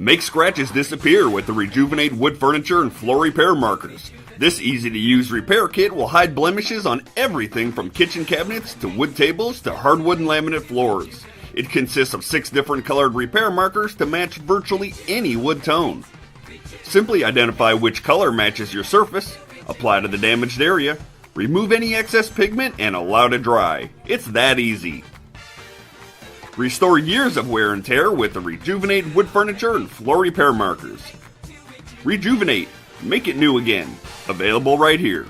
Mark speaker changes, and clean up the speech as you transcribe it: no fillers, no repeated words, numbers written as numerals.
Speaker 1: Make scratches disappear with the Rejuvenate wood furniture and floor repair markers. This easy-to-use repair kit will hide blemishes on everything from kitchen cabinets to wood tables to hardwood and laminate floors. It consists of 6 different colored repair markers to match virtually any wood tone. Simply identify which color matches your surface, apply to the damaged area, remove any excess pigment, and allow to dry. It's that easy. Restore years of wear and tear with the Rejuvenate wood furniture and floor repair markers. Rejuvenate. Make it new again. Available right here.